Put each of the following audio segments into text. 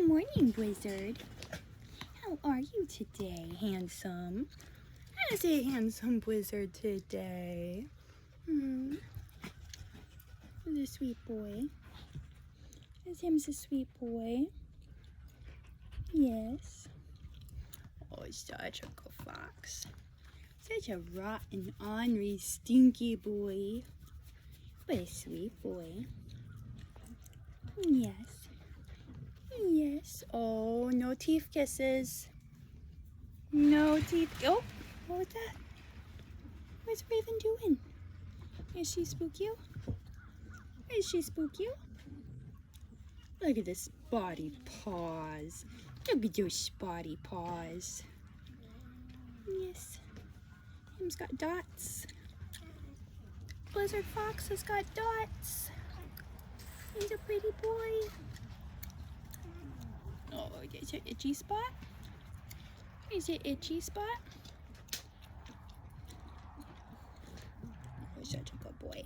Good morning, Blizzard. How are you today, handsome? How's a handsome Blizzard today? He's a sweet boy. Him's a sweet boy. Yes. Oh, such a good fox. Such a rotten, ornery, stinky boy. But a sweet boy. Yes. Yes. Oh, no teeth kisses. No teeth. Oh, what was that? What's Raven doing? Is she spook you? Is she spook you? Look at the spotty paws. Look at those spotty paws. Yes. Him's got dots. Blizzard Fox has got dots. He's a pretty boy. Oh, is it itchy spot? Is it itchy spot? Oh, such a good boy.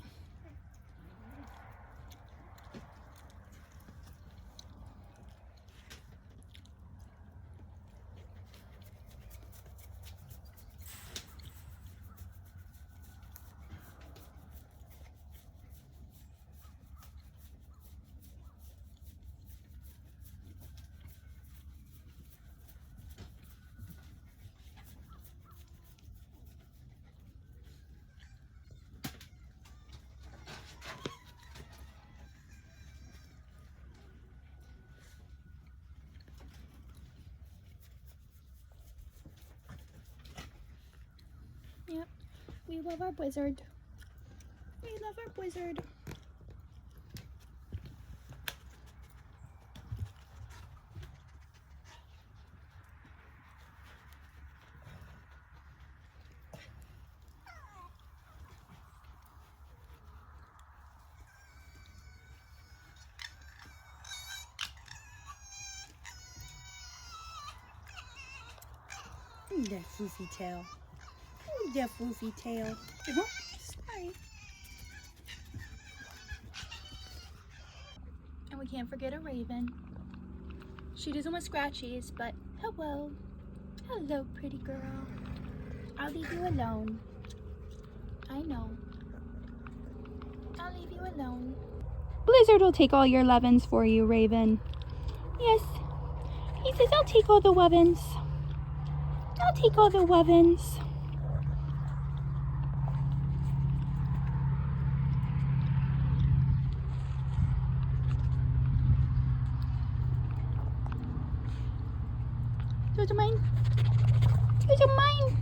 Yep, we love our Blizzard. We love our Blizzard. That foofy tail. Oh, that foofy tail. Oh, sorry. And we can't forget a Raven. She doesn't want scratchies, but hello. Hello, pretty girl. I'll leave you alone. I know. I'll leave you alone. Blizzard will take all your lovin's for you, Raven. Yes. He says, I'll take all the lovin's. I'll take all the lovin's. Those are mine. Those are mine.